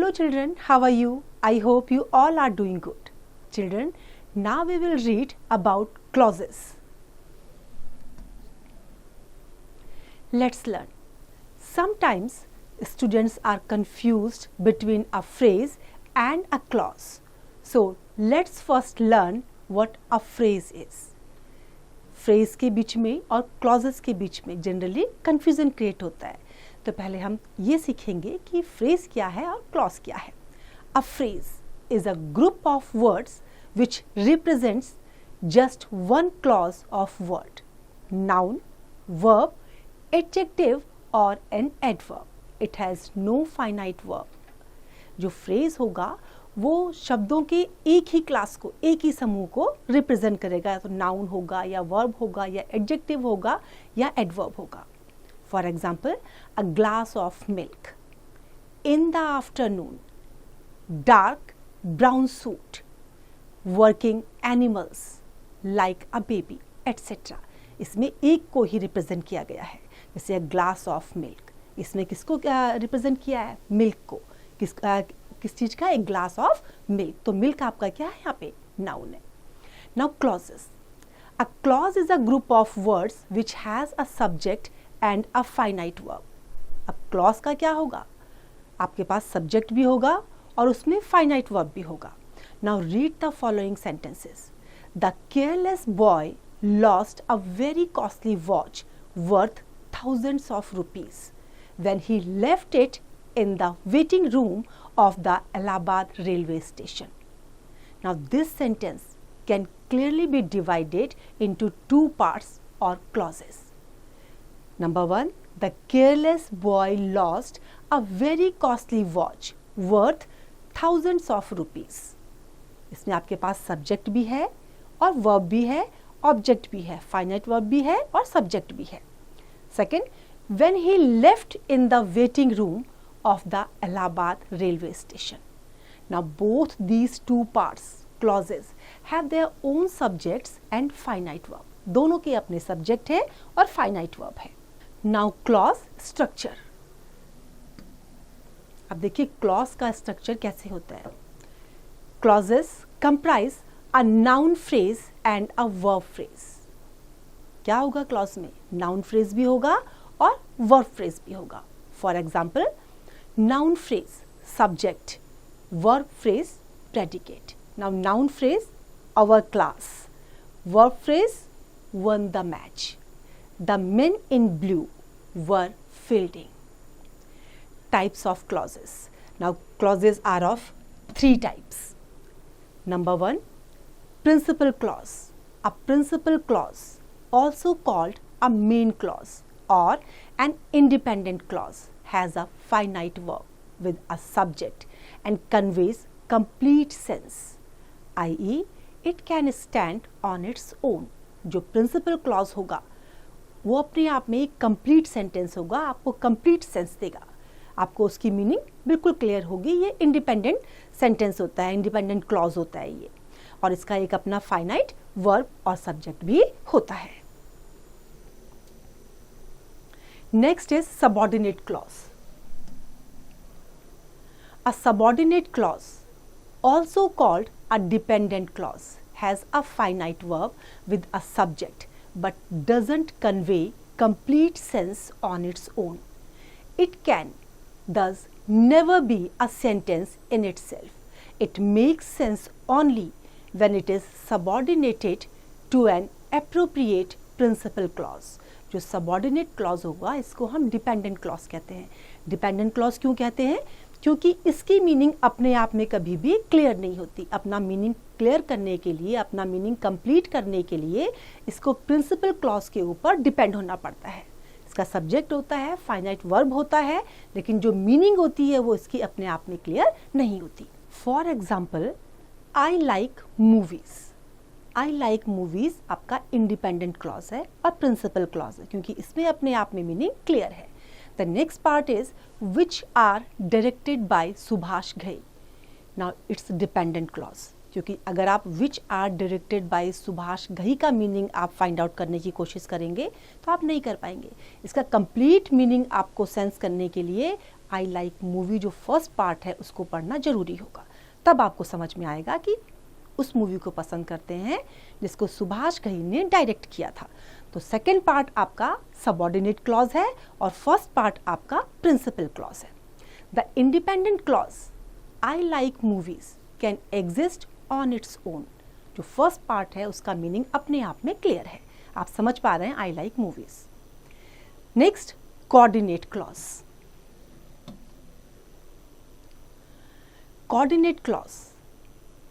Hello children, how are you? I hope you all are doing good. Children, now we will read about clauses. Let's learn. Sometimes students are confused between a phrase and a clause. So let's first learn what a phrase is. Phrase के बीच में और clauses के बीच में generally confusion create होता है. तो पहले हम ये सीखेंगे कि phrase क्या है और clause क्या है. A phrase is a group of words which represents just one clause of word, noun, verb, adjective or an adverb. It has no finite verb. जो phrase होगा वो शब्दों के एक ही क्लास को, एक ही समूह को रिप्रेजेंट करेगा. तो नाउन होगा या वर्ब होगा या एडजेक्टिव होगा या एडवर्ब होगा. For example, a glass of milk, in the afternoon, dark brown suit, working animals like a baby etcetera. इसमें एक को ही रिप्रेजेंट किया गया है. जैसे अ ग्लास ऑफ मिल्क, इसमें किसको रिप्रेजेंट किया है? मिल्क को. किस चीज़ का? एक ग्लास ऑफ मिल्क. तो मिल्क आपका क्या है? यहाँ पे नाउन है. Now clauses. A clause is a group of words which has a subject and a finite verb. अब क्लॉज का क्या होगा? आपके पास सब्जेक्ट भी होगा और उसमें फाइनाइट वर्ब भी होगा. Now read the following sentences. The careless boy lost a very costly watch worth thousands of rupees when he left it in the waiting room of the Allahabad railway station. Now this sentence can clearly be divided into two parts or clauses. Number one, the careless boy lost a very costly watch worth thousands of rupees. इसमें आपके पास subject भी है और verb भी है, object भी है, finite verb भी है और subject भी है. Second, when he left in the waiting room of the Allahabad railway station. Now both these two parts, clauses, have their own subjects and finite verb. दोनों के अपने subject है और finite verb है. Now clause structure. अब देखिए clause का structure कैसे होता है. Clauses comprise a noun phrase and a verb phrase. क्या होगा क्लॉज में? नाउन फ्रेज भी होगा और वर्ब फ्रेज भी होगा. For example, noun phrase subject, verb phrase predicate. Now noun phrase our class, verb phrase won the match, the men in blue were fielding. Types of clauses. Now clauses are of three types. Number one, principal clause. A principal clause, also called a main clause or an independent clause, has a finite verb with a subject and conveys complete sense, i.e. it can stand on its own. जो principal clause होगा वो अपने आप में एक complete sentence होगा, आपको complete sense देगा, आपको उसकी meaning बिल्कुल clear होगी. ये independent sentence होता है, independent clause होता है ये, और इसका एक अपना finite verb और subject भी होता है. Next is subordinate clause. A subordinate clause, also called a dependent clause, has a finite verb with a subject but doesn't convey complete sense on its own. It can thus never be a sentence in itself. It makes sense only when it is subordinated to an appropriate principal clause. जो subordinate clause होगा इसको हम dependent clause कहते हैं. Dependent clause क्यों कहते हैं? क्योंकि इसकी मीनिंग अपने आप में कभी भी क्लियर नहीं होती. अपना मीनिंग क्लियर करने के लिए, अपना मीनिंग कंप्लीट करने के लिए इसको प्रिंसिपल क्लॉज के ऊपर डिपेंड होना पड़ता है. इसका सब्जेक्ट होता है, फाइनाइट वर्ब होता है, लेकिन जो मीनिंग होती है वो इसकी अपने आप में क्लियर नहीं होती. For example, I like movies. I like movies आपका इंडिपेंडेंट क्लॉज है और प्रिंसिपल क्लॉज है क्योंकि इसमें अपने आप में मीनिंग क्लियर है. The next part is which are directed by Subhash Ghai. Now it's dependent clause. क्योंकि अगर आप which are directed by Subhash Ghai का मीनिंग आप फाइंड आउट करने की कोशिश करेंगे तो आप नहीं कर पाएंगे। इसका कंप्लीट मीनिंग आपको सेंस करने के लिए आई लाइक मूवी जो फर्स्ट पार्ट है उसको पढ़ना जरूरी होगा, तब आपको समझ में आएगा कि उस मूवी को पसंद करते हैं जिसको सुभाष घई ने डायरेक्ट किया था। तो सेकेंड पार्ट आपका सबऑर्डिनेट क्लॉज है और फर्स्ट पार्ट आपका प्रिंसिपल क्लॉज है। The independent clause I like movies can exist on its own, जो फर्स्ट पार्ट है उसका मीनिंग अपने आप में क्लियर है, आप समझ पा रहे हैं I like movies. Next, coordinate clause. Coordinate clause,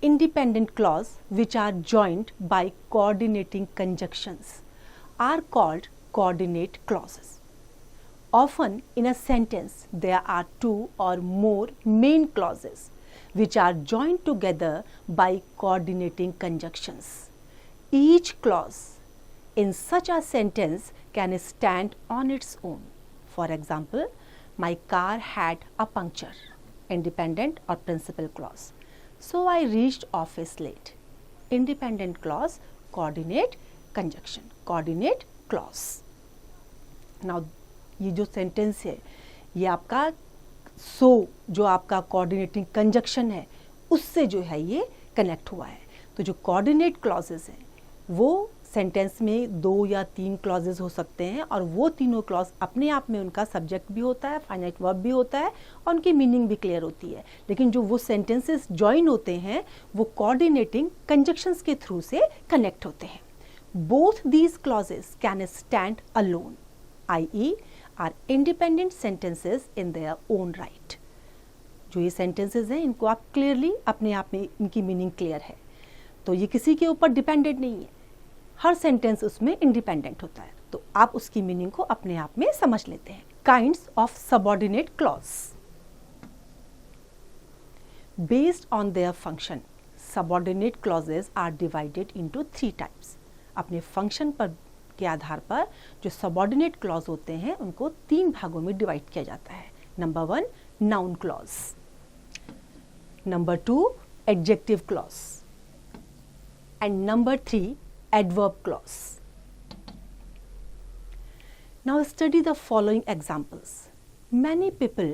independent clause which are joined by coordinating conjunctions are called coordinate clauses. Often in a sentence there are two or more main clauses which are joined together by coordinating conjunctions. Each clause in such a sentence can stand on its own. For example, my car had a puncture, independent or principal clause. So I reached office late. Independent clause, coordinate conjunction, coordinate clause. Now ये जो sentence है ये आपका जो आपका coordinating conjunction है उससे जो है ये कनेक्ट हुआ है। तो जो कोऑर्डिनेट क्लॉजेस हैं वो सेंटेंस में 2 या 3 क्लॉजेस हो सकते हैं और वो तीनों क्लॉज अपने आप में उनका सब्जेक्ट भी होता है, फाइनाइट वर्ब भी होता है और उनकी मीनिंग भी क्लियर होती है। लेकिन जो वो सेंटेंसेस ज्वाइन होते हैं वो कोऑर्डिनेटिंग कंजक्शंस के थ्रू से कनेक्ट होते हैं। Both these clauses can stand alone, i.e. Are independent sentences in their own right. जो ये सेंटेंसेस हैं इनको आप क्लियरली अपने आप में इनकी मीनिंग क्लियर है, तो ये किसी के ऊपर डिपेंडेंट नहीं है, हर सेंटेंस उसमें इंडिपेंडेंट होता है, तो आप उसकी मीनिंग को अपने आप में समझ लेते हैं। Kinds of subordinate clause. Based on their function, subordinate clauses are divided into 3 types. अपने फंक्शन पर के आधार पर जो सबऑर्डिनेट क्लॉज होते हैं उनको 3 भागों में डिवाइड किया जाता है। Number 1, noun clause. Number 2, adjective clause. And number 3, adverb clause. Now study the following examples. Many people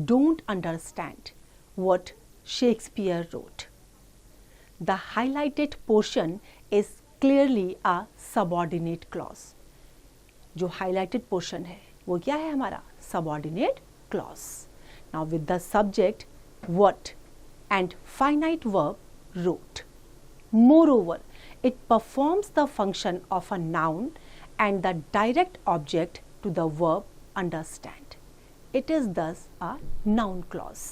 don't understand what Shakespeare wrote. The highlighted portion is clearly a subordinate clause. जो highlighted portion है वो क्या है हमारा subordinate clause. Now with the subject what and finite verb wrote. Moreover, it performs the function of a noun and the direct object to the verb understand. It is thus a noun clause.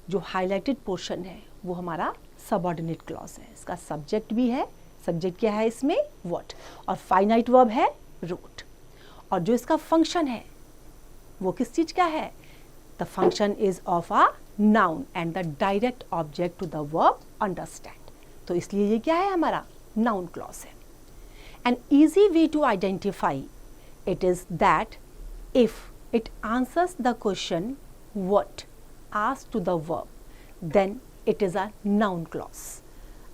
जो highlighted portion है वो हमारा subordinate clause है। इसका subject भी है, subject क्या है इसमें what, और finite verb है wrote, और जो इसका function है वो किस चीज़ का है? The function is of a noun and the direct object to the verb understand. तो इसलिए ये क्या है हमारा noun clause है। An easy way to identify it is that if it answers the question what asked to the verb, then it is a noun clause.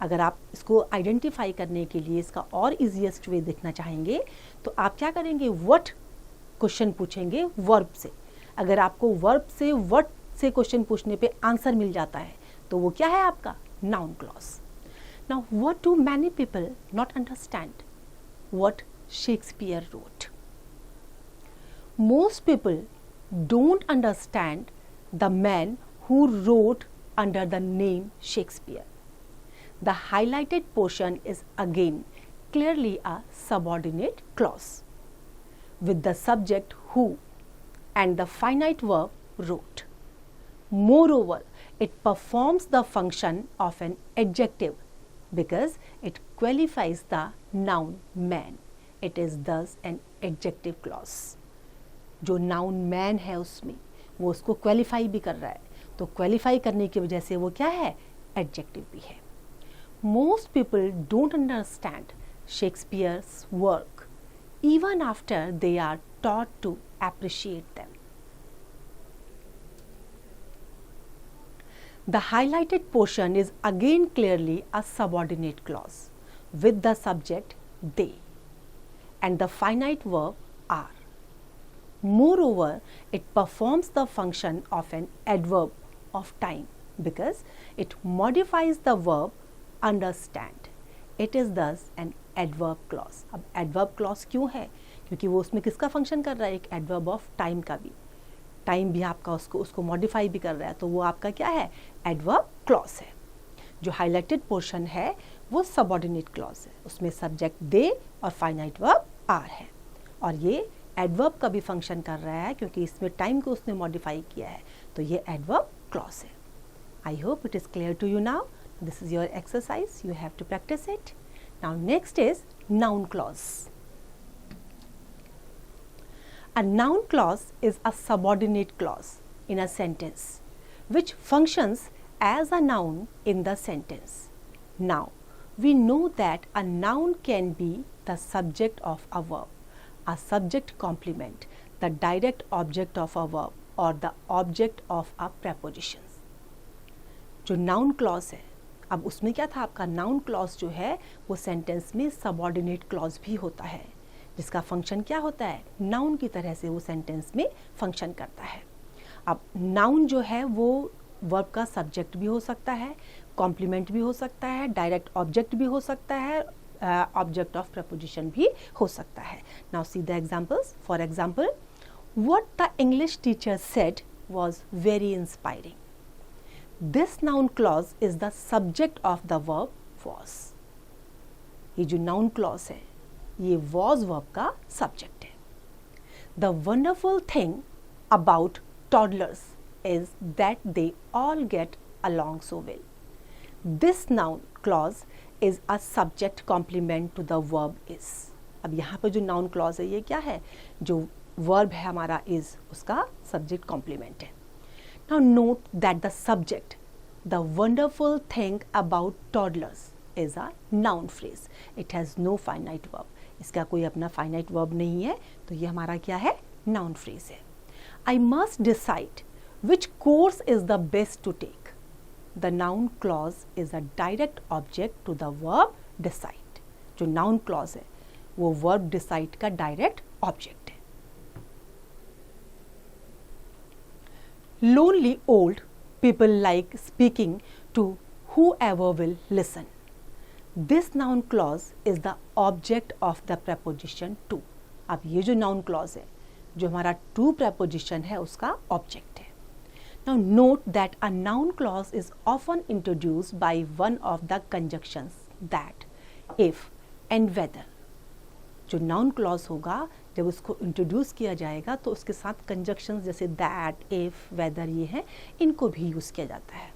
अगर आप इसको आइडेंटिफाई करने के लिए इसका और इजीएस्ट वे देखना चाहेंगे तो आप क्या करेंगे, what क्वेश्चन पूछेंगे वर्ब से। अगर आपको वर्ब से what से क्वेश्चन पूछने पे आंसर मिल जाता है तो वो क्या है आपका noun clause. Now, what do many people not understand? What Shakespeare wrote. Most people don't understand the man who wrote under the name Shakespeare. The highlighted portion is again clearly a subordinate clause with the subject who and the finite verb wrote. Moreover, it performs the function of an adjective because it qualifies the noun man. It is thus an adjective clause. जो noun man है उसमें वो उसको qualify भी कर रहा है, तो क्वालिफाई करने की वजह से वो क्या है, एडजेक्टिव भी है। Most people don't understand Shakespeare's work even after they are taught to appreciate them. The highlighted portion is again clearly a subordinate clause with the subject they and the finite verb are. Moreover, it performs the function of an adverb of time because it modifies the verb understand. It is thus an adverb clause. अब adverb clause क्यों है? क्योंकि वो उसमें किसका function कर रहा है? एक adverb of time का भी. टाइम भी आपका उसको मॉडिफाई भी कर रहा है, तो वो आपका क्या है? एडवर्ब क्लॉज है. जो हाईलाइटेड पोर्शन है वो सबऑर्डिनेट क्लॉज है, उसमें सब्जेक्ट दे और फाइनाइट वर्ब आर है, और ये एडवर्ब का भी फंक्शन कर रहा है क्योंकि इसमें टाइम को उसने मॉडिफाई किया है, तो ये एडवर्ब क्लॉज है. I hope it is clear to you now. This is your exercise, you have to practice it. Now next is noun clause. A noun clause is a subordinate clause in a sentence which functions as a noun in the sentence. Now, we know that a noun can be the subject of a verb, a subject complement, the direct object of a verb, or the object of a preposition. जो noun clause है, अब उसमें क्या था? आपका noun clause जो है वो sentence में subordinate clause भी होता है, जिसका फंक्शन क्या होता है? नाउन की तरह से वो सेंटेंस में फंक्शन करता है. अब नाउन जो है वो वर्ब का सब्जेक्ट भी हो सकता है, कॉम्प्लीमेंट भी हो सकता है, डायरेक्ट ऑब्जेक्ट भी हो सकता है, ऑब्जेक्ट ऑफ प्रपोजिशन भी हो सकता है. Now see the examples. For example, what the English teacher said was very inspiring. This noun clause is the subject of the verb was. ये जो नाउन क्लॉज है ये was verb का subject है. The wonderful thing about toddlers is that they all get along so well. This noun clause is a subject complement to the verb is. अब यहाँ पे जो noun clause है ये क्या है? जो verb है हमारा is, उसका subject complement है. Now note that the subject, the wonderful thing about toddlers, is a noun phrase. It has no finite verb. इसका कोई अपना फाइनाइट वर्ब नहीं है, तो ये हमारा क्या है? नाउन फ्रेज है. I must decide which course is the best to take. The noun clause is a direct object to the verb decide. जो नाउन क्लॉज है वो वर्ब डिसाइड का डायरेक्ट ऑब्जेक्ट है. Lonely old people like speaking to whoever will listen. This noun clause is the object of the preposition to. अब ये जो noun clause है जो हमारा to preposition है उसका object है. Now note that a noun clause is often introduced by one of the conjunctions that, if and whether. जो noun clause होगा जब उसको introduce किया जाएगा तो उसके साथ conjunctions जैसे that, if, whether ये हैं, इनको भी use किया जाता है.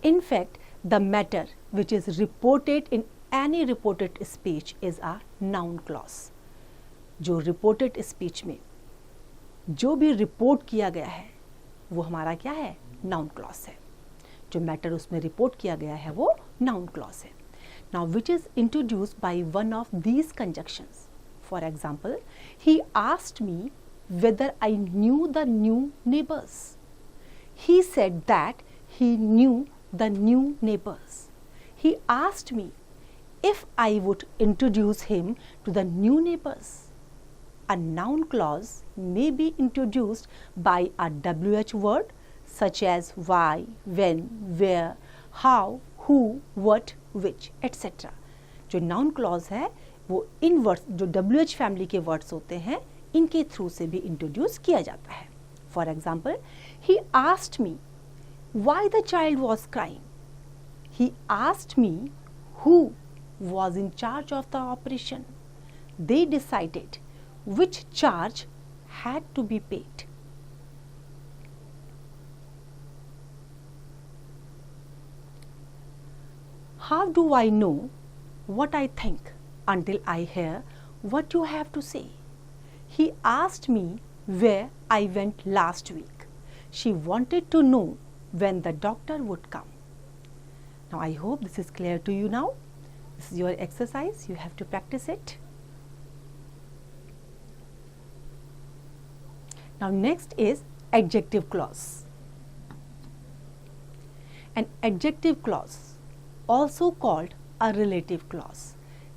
In fact, the matter which is reported in any reported speech is a noun clause. जो reported speech में जो भी report किया गया है वो हमारा क्या है? noun clause है. जो matter उसमें report किया गया है वो noun clause है. Now which is introduced by one of these conjunctions. For example, he asked me whether I knew the new neighbors. He said that he knew the new neighbors. He asked me if I would introduce him to the new neighbors. A noun clause may be introduced by a WH word such as why, when, where, how, who, what, which, etc. जो noun clause है वो इन words जो WH family के words होते हैं इनके through से भी इंट्रोड्यूस किया जाता है. For example, he asked me why the child was crying. He asked me who was in charge of the operation. They decided which charge had to be paid. How do I know what I think until I hear what you have to say? He asked me where I went last week. She wanted to know when the doctor would come. Now I hope this is clear to you now. This is your exercise, you have to practice it. Now next is adjective clause. An adjective clause, also called a relative clause,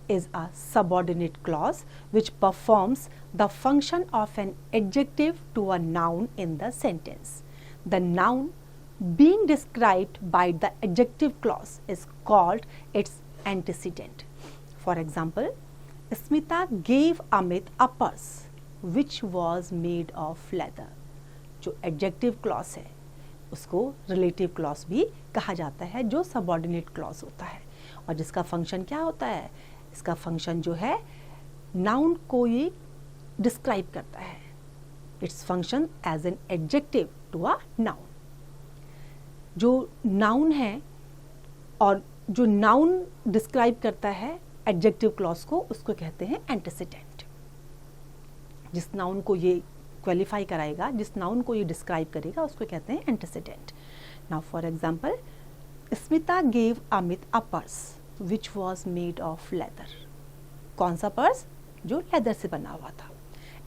is a subordinate clause which performs the function of an adjective to a noun in the sentence. The noun being described by the adjective clause is called its antecedent. For example, Smita gave Amit a purse which was made of leather. जो adjective clause है उसको relative clause भी कहा जाता है, जो subordinate clause होता है और जिसका function क्या होता है, इसका function जो है noun को ये describe करता है. Its function as an adjective to a noun. जो noun है और जो noun describe करता है adjective clause को, उसको कहते हैं antecedent. जिस noun को ये क्वालिफाई कराएगा, जिस नाउन को ये डिस्क्राइब करेगा, उसको कहते हैं antecedent. Now for example, Smita gave Amit a purse which was made of leather. कौन सा पर्स? जो लेदर से बना हुआ था.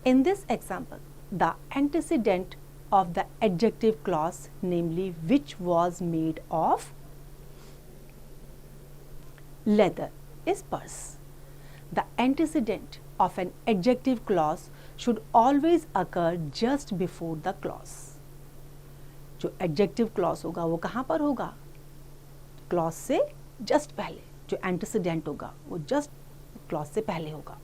In this example the antecedent of the adjective clause namely which was made of leather is purse. The antecedent of an adjective clause should always occur just before the clause. जो adjective clause होगा वो कहाँ पर होगा? clause से just पहले. जो antecedent होगा वो just clause से पहले होगा.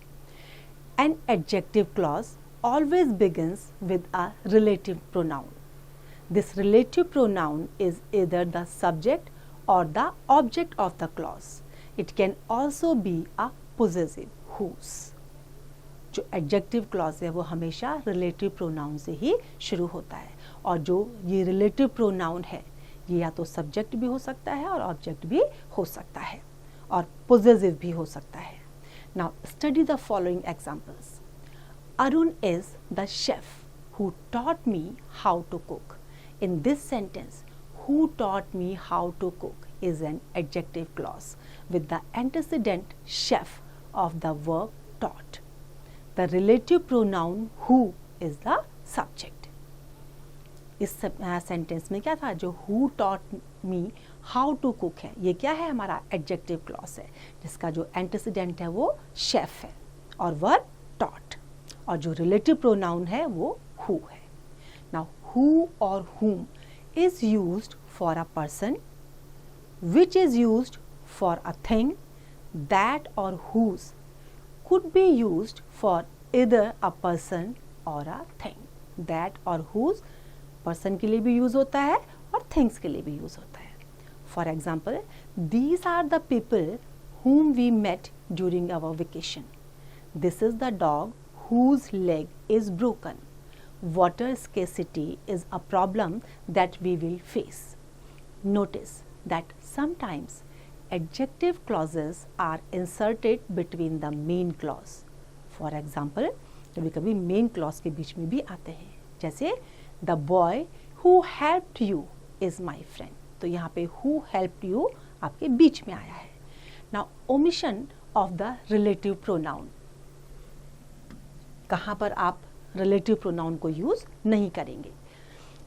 An adjective clause always begins with a relative pronoun. This relative pronoun is either the subject or the object of the clause. It can also be a possessive, whose. जो adjective clause है वो हमेशा relative pronoun से ही शुरू होता है और जो ये रिलेटिव प्रोनाउन है ये या तो सब्जेक्ट भी हो सकता है और ऑब्जेक्ट भी हो सकता है और पोजेसिव भी हो सकता है. Now study the following examples. Arun is the chef who taught me how to cook. In this sentence who taught me how to cook is an adjective clause with the antecedent chef of the verb taught. The relative pronoun who is the subject. इस sentence में क्या था? जो who taught me how to cook है, ये क्या है? हमारा adjective clause है जिसका जो antecedent है वो chef है और verb taught और जो relative pronoun है वो who है. Now who or whom is used for a person, which is used for a thing, that or whose could be used for either a person or a thing. That or whose person के लिए भी use होता है और things के लिए भी use होता है. For example, these are the people whom we met during our vacation. This is the dog whose leg is broken. Water scarcity is a problem that we will face. Notice that sometimes adjective clauses are inserted between the main clause. For example, कभी कभी main clause के बीच में भी आते हैं, जैसे the boy who helped you is my friend. तो यहाँ पे who helped you आपके बीच में आया है. Now omission of the relative pronoun. कहाँ पर आप relative pronoun को use नहीं करेंगे?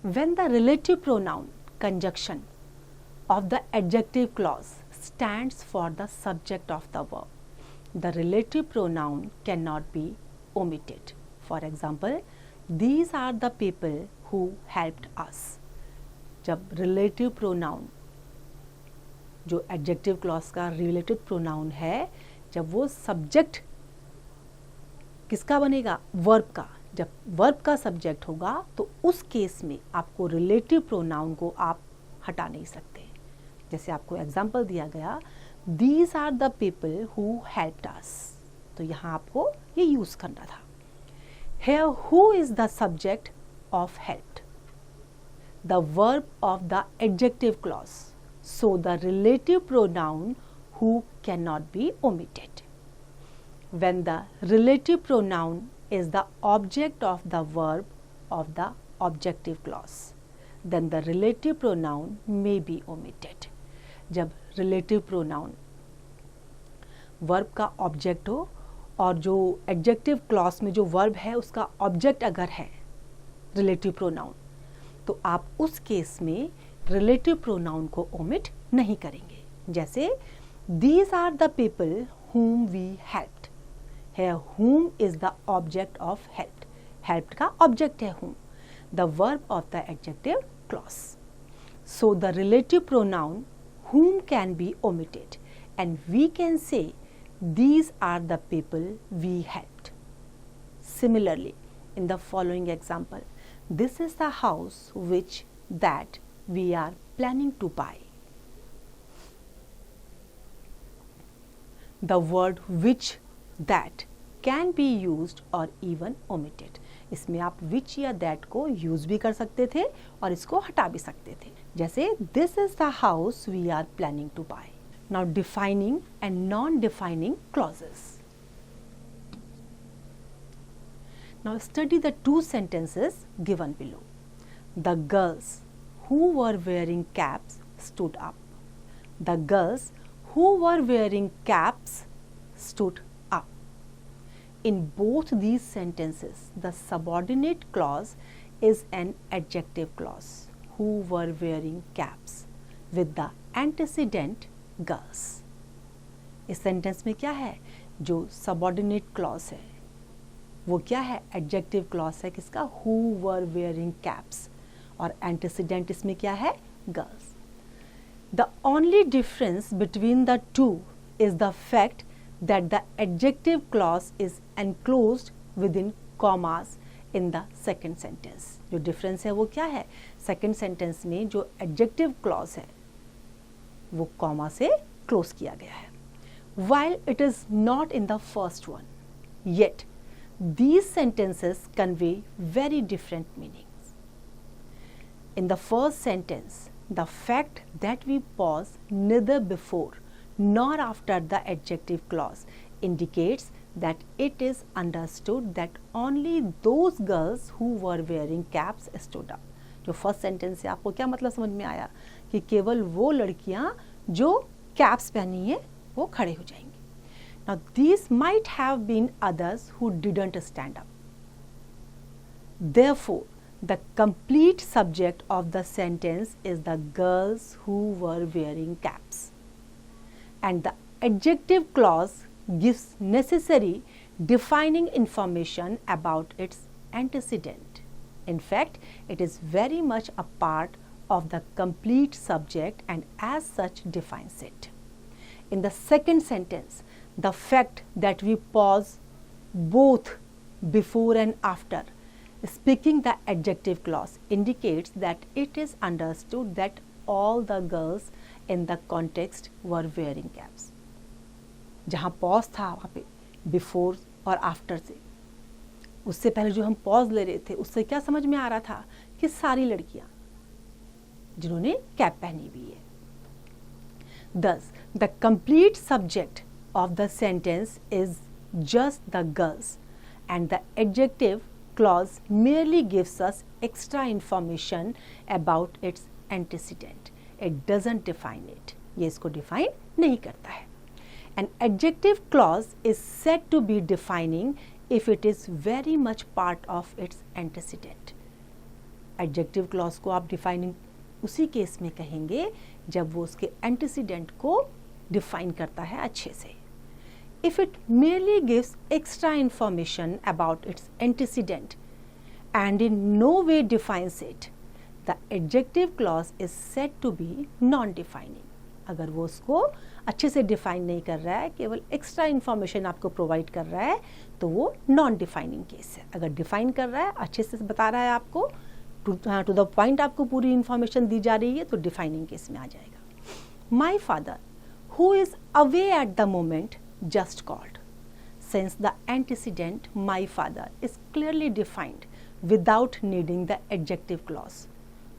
When the relative pronoun conjunction of the adjective clause stands for the subject of the verb, the relative pronoun cannot be omitted. For example, these are the people who helped us. जब relative pronoun जो adjective clause का relative pronoun है, जब वो subject किसका बनेगा? verb का. जब वर्ब का सब्जेक्ट होगा तो उस केस में आपको रिलेटिव प्रोनाउन को आप हटा नहीं सकते. जैसे आपको एग्जांपल दिया गया, these are the people who helped us. तो यहाँ आपको ये यूज करना था. Here who is the subject of helped, the verb of the adjective clause, so the relative pronoun who can not be omitted. When the relative pronoun is the object of the verb of the objective clause, then the relative pronoun may be omitted. जब relative pronoun verb का object हो और जो adjective clause में जो verb है उसका object अगर है relative pronoun, तो आप उस केस में रिलेटिव प्रोनाउन को ओमिट नहीं करेंगे। जैसे these are the people whom we helped. Here whom is the object of helped. Helped का object है whom, the verb of the adjective clause. So the relative pronoun whom can be omitted and we can say these are the people we helped. Similarly, in the following example, this is the house which that we are planning to buy. The word which, that can be used or even omitted. इसमें आप which या that को use भी कर सकते थे और इसको हटा भी सकते थे। जैसे this is the house we are planning to buy. Now defining and non-defining clauses. Now study the two sentences given below. The girls who were wearing caps stood up. The girls who were wearing caps stood up. In both these sentences, the subordinate clause is an adjective clause, who were wearing caps, with the antecedent girls. इस sentence में क्या है? जो subordinate clause है वो क्या है? adjective clause है किसका? who were wearing caps, और antecedent इसमें क्या है? girls. The only difference between the two is the fact that the adjective clause is enclosed within commas in the second sentence. जो difference है वो क्या है? Second sentence में जो adjective clause है वो comma से close किया गया है, while it is not in the first one. Yet these sentences convey very different meanings. In the first sentence, the fact that we pause neither before nor after the adjective clause indicates that it is understood that only those girls who were wearing caps stood up. जो first sentence से आपको क्या मतलब समझ में आया? कि केवल वो लड़कियां जो कैप्स पहनी है वो खड़े हो जाएंगी. Now these might have been others who didn't stand up. Therefore, the complete subject of the sentence is the girls who were wearing caps. And the adjective clause gives necessary defining information about its antecedent. In fact, it is very much a part of the complete subject and as such defines it. In the second sentence, the fact that we pause both before and after speaking the adjective clause indicates that it is understood that all the girls in the context were wearing caps. जहाँ pause था वहाँ पे before और after से, उससे पहले जो हम pause ले रहे थे उससे क्या समझ में आ रहा था कि सारी लड़कियाँ जिन्होंने कैप पहनी हुई है. Thus, the complete subject of the sentence is just the girls and the adjective clause merely gives us extra information about its antecedent. It doesn't define it. ये इसको define नहीं करता है. An adjective clause is said to be defining if it is very much part of its antecedent. Adjective clause को आप defining उसी case में कहेंगे जब वो उसके antecedent को define करता है अच्छे से. If it merely gives extra information about its antecedent and in no way defines it, the adjective clause is said to be non-defining. अगर वो उसको अच्छे से डिफाइन नहीं कर रहा है, केवल एक्स्ट्रा इन्फॉर्मेशन आपको प्रोवाइड कर रहा है, तो वो नॉन डिफाइनिंग केस है. अगर डिफाइन कर रहा है, अच्छे से बता रहा है आपको, टू द पॉइंट आपको पूरी इन्फॉर्मेशन दी जा रही है, तो डिफाइनिंग केस में आ जाएगा. My father who is away at the moment just called. Since the antecedent my father is clearly defined without needing the adjective clause,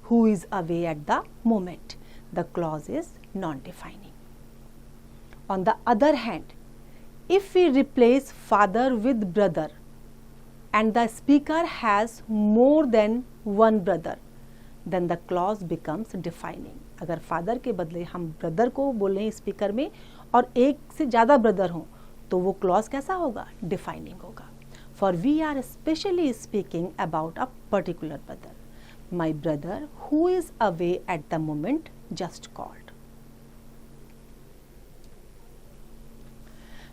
who is away at the moment, the clause is non-defining. On the other hand, if we replace father with brother and the speaker has more than one brother, then the clause becomes defining. अगर father के बदले हम brother को बोलें speaker में और एक से ज़्यादा ब्रदर हों, तो वो क्लॉज कैसा होगा? डिफाइनिंग होगा. For we are specially speaking about a particular brother. My brother, who is away at the moment, just called.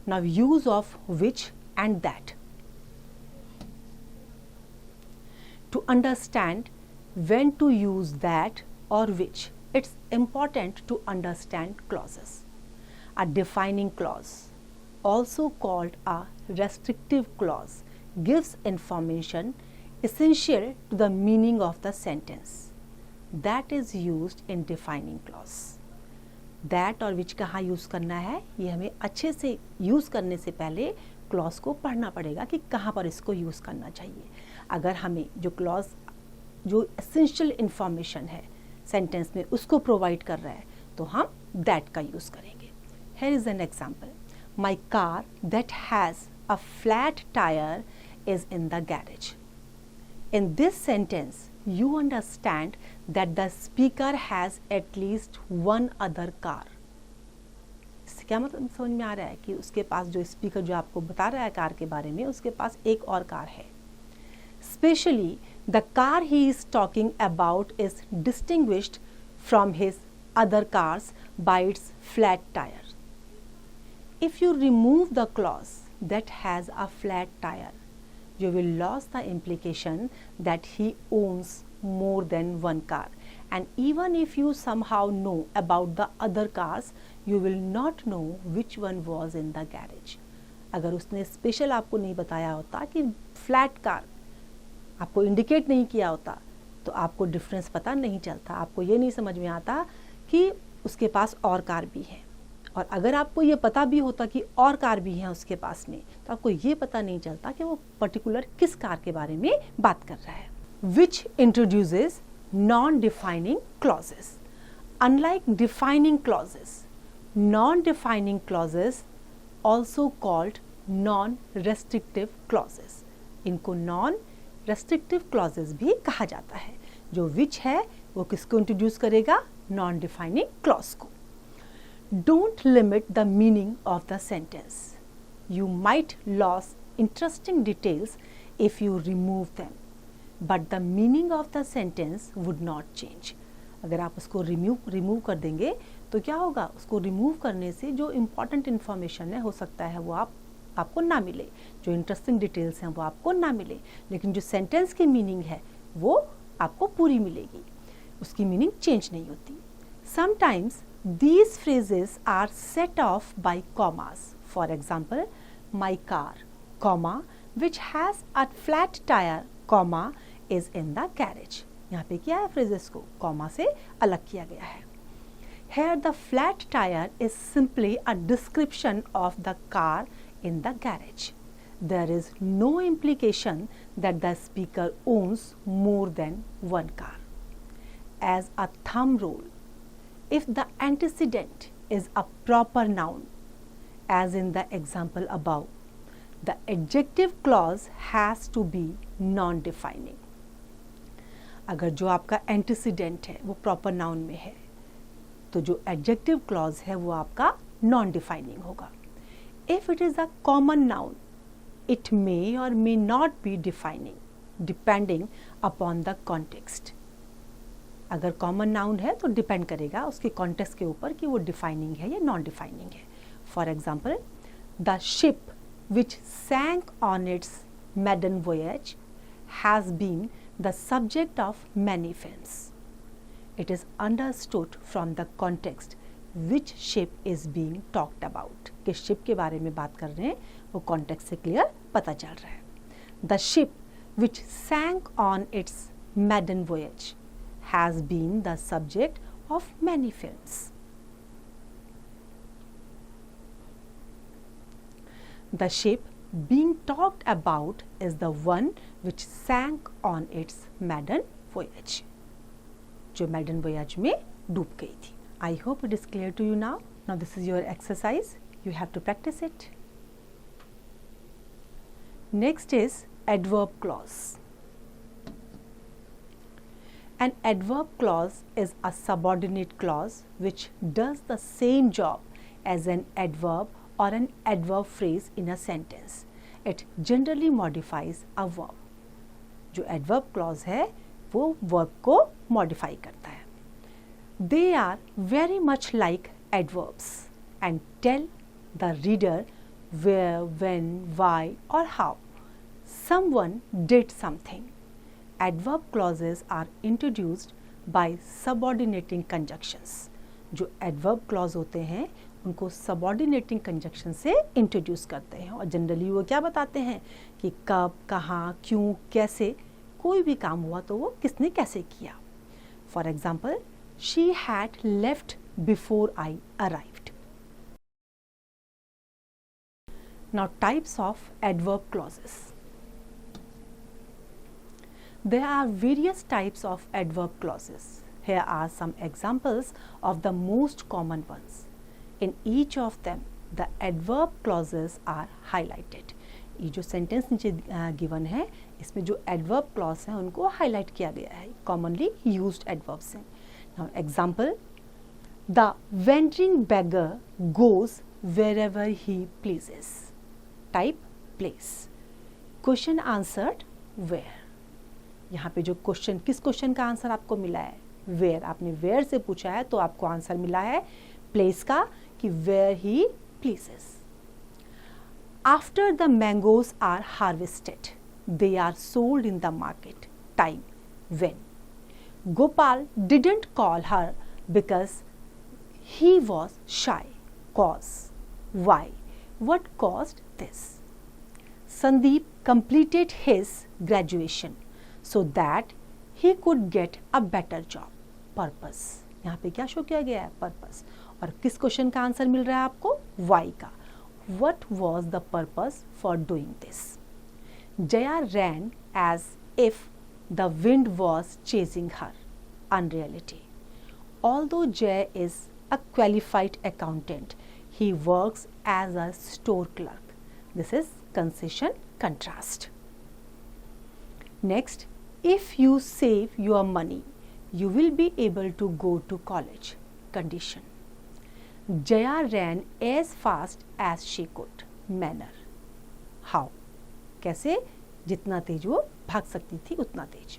Now use of which and that. To understand when to use that or which, it's important to understand clauses. A defining clause, also called a restrictive clause, gives information essential to the meaning of the sentence. That is used in defining clause. That और which कहाँ use करना है, ये हमें अच्छे से use करने से पहले क्लॉज को पढ़ना पड़ेगा कि कहाँ पर इसको यूज़ करना चाहिए. अगर हमें जो क्लॉज जो एसेंशियल इंफॉर्मेशन है सेंटेंस में उसको प्रोवाइड कर रहा है तो हम दैट का यूज़ करेंगे. Here is an example. My car that has a flat tire is in the garage. In this sentence, you understand that the speaker has at least one other car. इससे क्या मतलब समझ में आ रहा है कि उसके पास जो स्पीकर जो आपको बता रहा है कार के बारे में उसके पास एक और कार है. Especially the car he is talking about is distinguished from his other cars by its flat tire. If you remove the clause that has a flat tire, you will lose the implication that he owns more than one car. And even if you somehow know about the other cars, you will not know which one was in the garage. अगर उसने special आपको नहीं बताया होता कि flat car आपको indicate नहीं किया होता तो आपको डिफरेंस पता नहीं चलता. आपको ये नहीं समझ में आता कि उसके पास और कार भी है. और अगर आपको ये पता भी होता कि और कार भी है उसके पास में तो आपको ये पता नहीं चलता कि वो पर्टिकुलर किस कार के बारे में बात कर रहा है. Which introduces non defining clauses. Unlike defining clauses, non defining clauses also called non restrictive clauses. इनको नॉन रेस्ट्रिक्टिव क्लॉजेस भी कहा जाता है. जो विच है वो किसको इंट्रोड्यूस करेगा, नॉन डिफाइनिंग क्लॉज को. Don't limit the meaning of the sentence. You might lose interesting details if you remove them, but the meaning of the sentence would not change. अगर आप उसको रिमूव कर देंगे तो क्या होगा, उसको रिमूव करने से जो इम्पॉर्टेंट इन्फॉर्मेशन है हो सकता है वो आपको ना मिले, जो इंटरेस्टिंग डिटेल्स हैं वो आपको ना मिले, लेकिन जो सेंटेंस की मीनिंग है वो आपको पूरी मिलेगी, उसकी मीनिंग चेंज नहीं होती. Sometimes these phrases are set off by commas. For example, my car, comma, which has a flat tire, comma, is in the garage. यहाँ पे क्या है, phrases को comma से अलग किया गया है. Here the flat tire is simply a description of the car in the garage. There is no implication that the speaker owns more than one car. As a thumb rule, if the antecedent is a proper noun, as in the example above, the adjective clause has to be non-defining. अगर जो आपका antecedent है वो proper noun में है तो जो adjective clause है वो आपका non-defining होगा. If it is a common noun, it may or may not be defining, depending upon the context. अगर कॉमन नाउन है तो डिपेंड करेगा उसके कॉन्टेक्स्ट के ऊपर कि वो डिफाइनिंग है या नॉन डिफाइनिंग है. For example, the ship which sank on its maiden voyage has been the subject of many films. It is understood from the context which ship is being talked about. किस ship के बारे में बात कर रहे हैं वो कॉन्टेक्स्ट से क्लियर पता चल रहा है. The ship which sank on its maiden voyage has been the subject of many films. The ship being talked about is the one which sank on its maiden voyage. जो maiden voyage में डूब गई थी. I hope it is clear to you now. Now this is your exercise. You have to practice it. Next is adverb clause. An adverb clause is a subordinate clause which does the same job as an adverb or an adverb phrase in a sentence. It generally modifies a verb. जो adverb clause है वो verb को modify करता है. They are very much like adverbs and tell the reader where, when, why or how someone did something. Adverb clauses are introduced by subordinating conjunctions. जो adverb clause होते हैं उनको subordinating conjunction से introduce करते हैं और जनरली वो क्या बताते हैं कि कब, कहाँ, क्यों, कैसे कोई भी काम हुआ तो वो किसने कैसे किया. For example, she had left before I arrived. Now, types of adverb clauses. There are various types of adverb clauses. Here are some examples of the most common ones. In each of them, the adverb clauses are highlighted. ये जो sentence नीचे given है इसमें जो adverb clause हैं उनको highlight किया गया है. कॉमनली यूज्ड एडवर्ब्स हैं. Now, example, the wandering beggar goes wherever he pleases. Type place. Question answered where. यहाँ पे जो क्वेश्चन, किस क्वेश्चन का आंसर आपको मिला है? Where. आपने where से पूछा है तो आपको आंसर मिला है place का कि where he pleases. After the mangoes are harvested, they are sold in the market. Time. When. Gopal didn't call her because he was shy. Cause. Why? What caused this? Sandeep completed his graduation so that he could get a better job. Purpose. यहाँ पे क्या show किया गया है? Purpose. और किस question का answer मिल रहा है आपको? Why का. What was the purpose for doing this? Jaya ran as if the wind was chasing her. Unreality. Although Jay is a qualified accountant, he works as a store clerk. This is concession contrast. Next, if you save your money, you will be able to go to college. Condition. Jaya ran as fast as she could. Manner. How? कैसे? जितना तेज वो भाग सकती थी उतना तेज.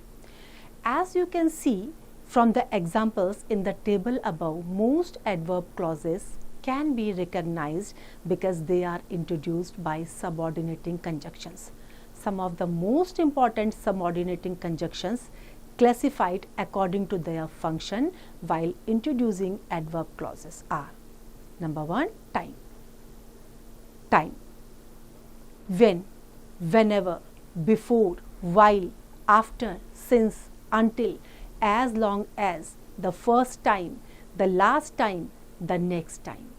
As you can see from the examples in the table above, most adverb clauses can be recognized because they are introduced by subordinating conjunctions. Some of the most important subordinating conjunctions classified according to their function while introducing adverb clauses are: number 1, time. Time. When, whenever, before, while, after, since, until, as long as, the first time, the last time, the next time.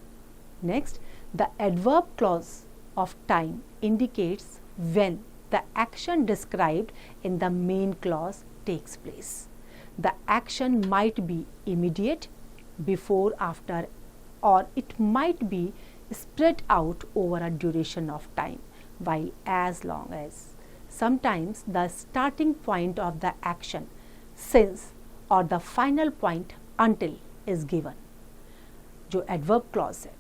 Next, the adverb clause of time indicates when the action described in the main clause takes place. The action might be immediate, before, after, or it might be spread out over a duration of time, while, as long as. Sometimes the starting point of the action, since, or the final point, until is given. जो adverb clause है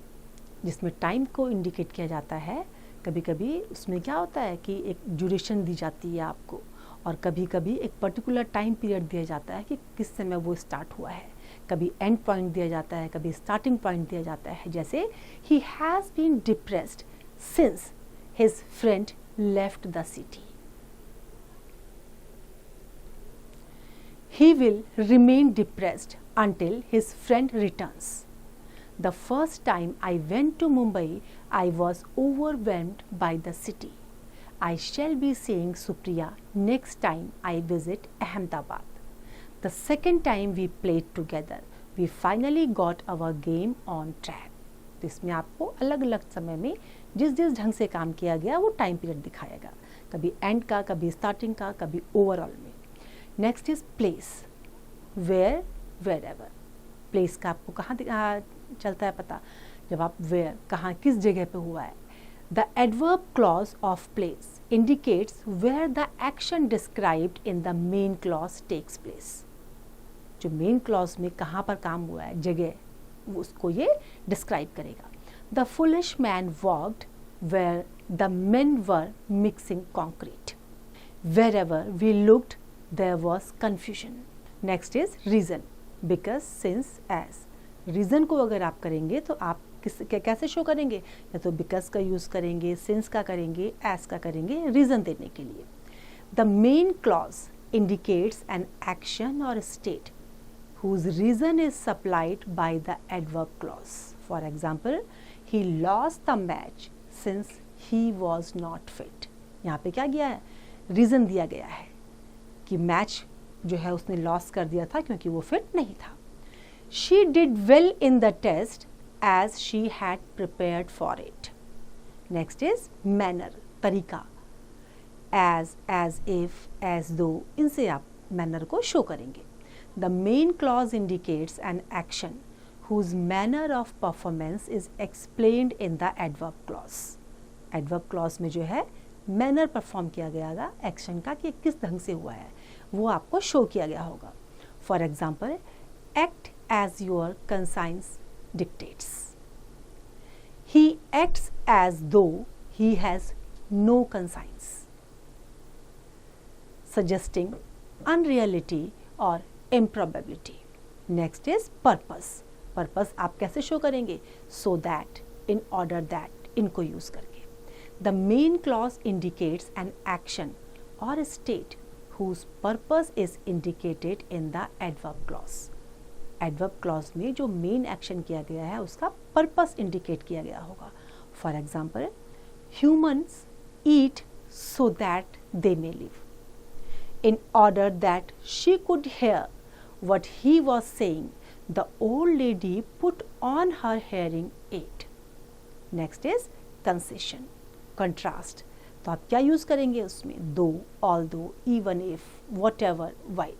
जिसमें time को indicate किया जाता है, कभी कभी उसमें क्या होता है कि एक ड्यूरेशन दी जाती है आपको और कभी कभी एक पर्टिकुलर टाइम पीरियड दिया जाता है कि किस समय वो स्टार्ट हुआ है. कभी एंड पॉइंट दिया जाता है, कभी स्टार्टिंग पॉइंट दिया जाता है. जैसे he has been depressed since his friend left the city. He will remain depressed until his friend returns. The first time I went to Mumbai, I was overwhelmed by the city. I shall be seeing Supriya next time I visit Ahmedabad. The second time we played together, we finally got our game on track. तो इसमें आपको अलग अलग समय में जिस जिस ढंग से काम किया गया वो टाइम पीरियड दिखाएगा, कभी एंड का, कभी स्टार्टिंग का, कभी ओवरऑल में. Next is place. Where, wherever. Place का आपको कहाँ चलता है पता, जब आप वेयर, कहाँ, किस जगह पे हुआ है. The adverb clause of place indicates where the action described in the main clause takes place. जो मेन क्लॉज में कहाँ पर काम हुआ है, जगह, उसको ये डिस्क्राइब करेगा. The foolish man walked where the men were mixing concrete. Wherever we looked there was confusion. Next is reason, because, since, as. Reason को अगर आप करेंगे तो आप कैसे शो करेंगे, या तो बिकॉज का यूज़ करेंगे, सिंस का करेंगे, एज का करेंगे, रीज़न देने के लिए. The main clause indicates an action और state whose reason is supplied by the adverb clause. For example, he lost the match since he was not fit. यहाँ पे क्या किया है, रीज़न दिया गया है कि मैच जो है उसने लॉस कर दिया था क्योंकि वो फिट नहीं था. She did well in the test as she had prepared for it. Next is manner, तरीका. As if, as though, इनसे आप manner को शो करेंगे. The main clause indicates an action whose manner of performance is explained in the adverb clause. Adverb clause में जो है manner perform किया गया एक्शन का कि किस ढंग से हुआ है वो आपको शो किया गया होगा. For example, act as your conscience dictates. He acts as though he has no conscience, suggesting unreality or improbability. Next is purpose. Purpose आप कैसे शो करेंगे, so that, in order that, इनको यूज करके. The main clause indicates an action or a state whose purpose is indicated in the adverb clause. Adverb clause में जो main action किया गया है उसका purpose indicate किया गया होगा. For example, humans eat so that they may live. In order that she could hear what he was saying, the old lady put on her hearing aid. Next is concession, contrast. तो आप क्या use करेंगे उसमें, though, although, even if, whatever, while.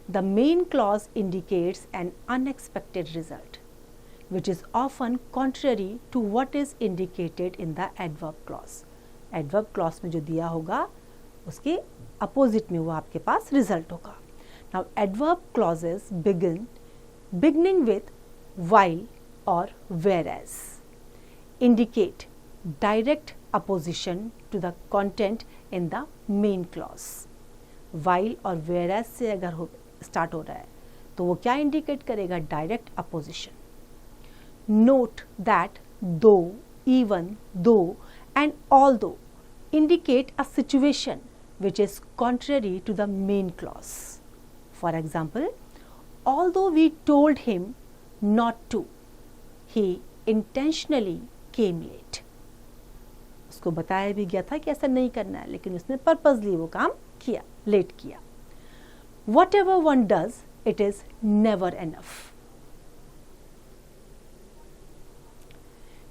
The main clause indicates an unexpected result, which is often contrary to what is indicated in the adverb clause. Adverb clause में जो दिया होगा उसके अपोजिट में वो आपके पास रिजल्ट होगा. Now adverb clauses beginning with while or whereas indicate direct opposition to the content in the main clause. While और whereas से अगर स्टार्ट हो रहा है तो वो क्या इंडिकेट करेगा, डायरेक्ट अपोजिशन. नोट दैट दो, इवन, दो and although indicate a situation which is contrary to the main clause. For example, although we told him not to, he intentionally came late. उसको बताया भी गया था कि ऐसा नहीं करना है, लेकिन उसने पर्पसली वो काम किया, लेट किया. Whatever one does, it is never enough.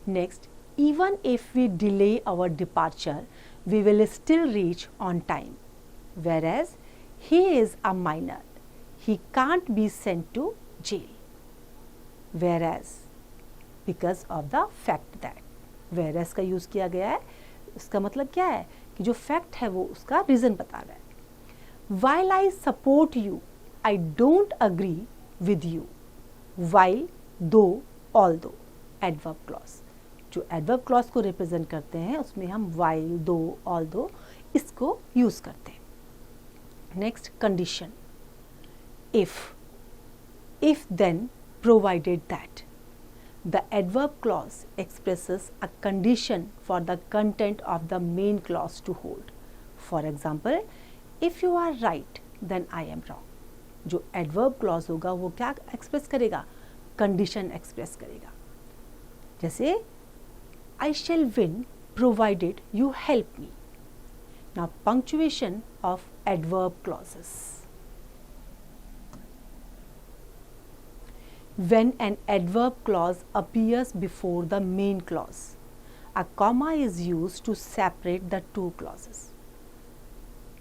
Next, even if we delay our departure, we will still reach on time. Whereas he is a minor, he can't be sent to jail. Whereas, because of the fact that, whereas का use किया गया है, उसका मतलब क्या है कि जो फैक्ट है वो उसका रीजन बता रहा है. While I support you, I don't agree with you. While, though, although, adverb clause. जो adverb clause को रिप्रेजेंट करते हैं उसमें हम while, though, although इसको यूज करते हैं. Next, condition. if then, provided that. The adverb clause expresses a condition for the content of the main clause to hold. For example, if you are right, then I am wrong. जो adverb clause होगा वो क्या express करेगा, condition express करेगा. जैसे I shall win provided you help me. Now punctuation of adverb clauses. When an adverb clause appears before the main clause, a comma is used to separate the two clauses.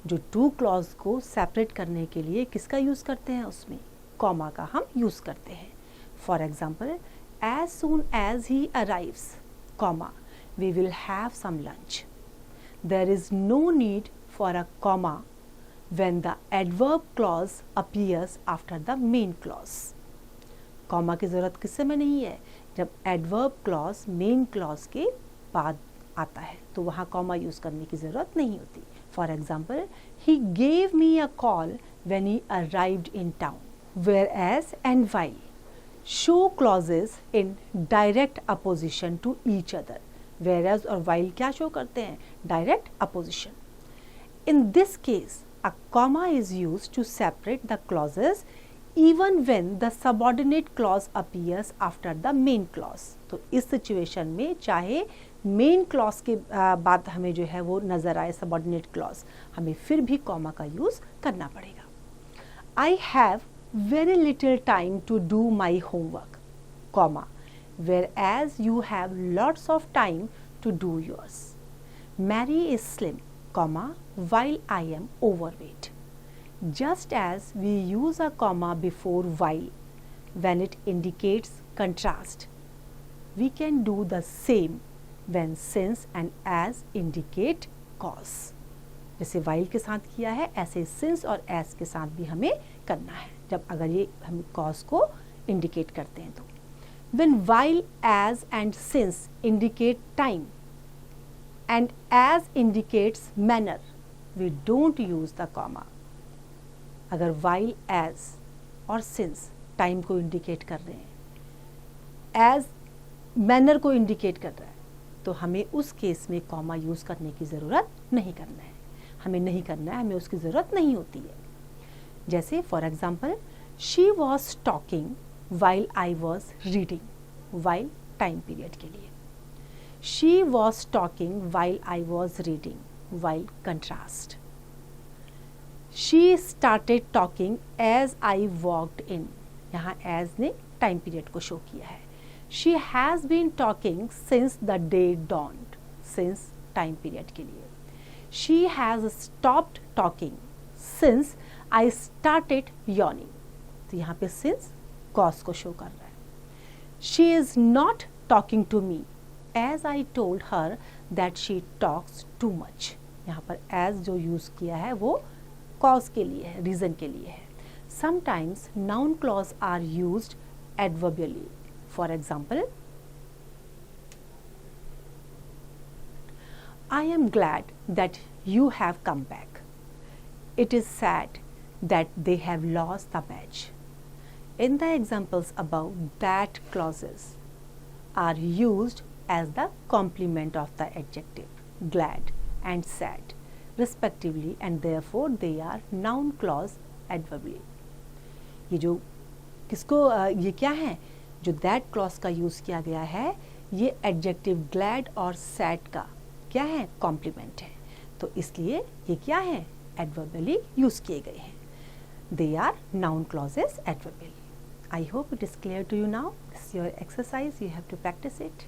जो two clause को separate करने के लिए किसका use करते हैं, उसमें comma का हम यूज़ करते हैं. For example, as soon as he arrives, comma, we will have some lunch. There is no need for a comma when the adverb clause appears after the main clause. Comma की ज़रूरत किस समय नहीं है, जब adverb clause main clause के बाद आता है तो वहाँ कॉमा यूज़ करने की ज़रूरत नहीं होती. For example, he gave me a call when he arrived in town. Whereas and while show clauses in direct opposition to each other. Whereas और while क्या show करते हैं? Direct opposition. In this case, a comma is used to separate the clauses even when the subordinate clause appears after the main clause. तो इस situation में चाहे main clause के बाद हमें जो है वो नज़र आए सबॉर्डिनेट क्लॉज, हमें फिर भी कॉमा का यूज़ करना पड़ेगा. I have very little time to do my homework, comma, whereas you have lots of time to do yours. Mary is slim, comma, while I am overweight. Just as we use a comma before while when it indicates contrast, we can do the same when since and as indicate cause. जैसे while के साथ किया है ऐसे since और as के साथ भी हमें करना है जब अगर ये हम cause को indicate करते हैं तो. When while, as and since indicate time and as indicates manner, we don't use the comma. अगर while, as और since टाइम को इंडिकेट कर रहे हैं, as मैनर को इंडिकेट कर रहा है, तो हमें उस केस में कॉमा यूज़ करने की ज़रूरत नहीं करना है. हमें उसकी ज़रूरत नहीं होती है. जैसे for example, she was talking while I was reading, while time period के लिए. She was talking while I was reading, while contrast. She started talking as I walked in. यहाँ as ने time period को show किया है. She has been talking since the day dawned. Since time period के लिए. She has stopped talking since I started yawning. तो यहाँ पे since cause को show कर रहा है. She is not talking to me as I told her that she talks too much. यहाँ पर as जो यूज़ किया है वो cause के लिए है, reason के लिए है. Sometimes noun clause are used adverbially. For example, I am glad that you have come back. It is sad that they have lost the match. In the examples above, that clauses are used as the complement of the adjective glad and sad respectively, and therefore they are noun clause adverbially. ये जो किसको ये क्या है जो that clause का use किया गया है, ये adjective glad और sad का क्या है, complement है, तो इसलिए ये क्या है, adverbially यूज़ किए गए हैं. They are noun clauses adverbially. I hope it is clear to you now. This is your exercise, you have to practice it.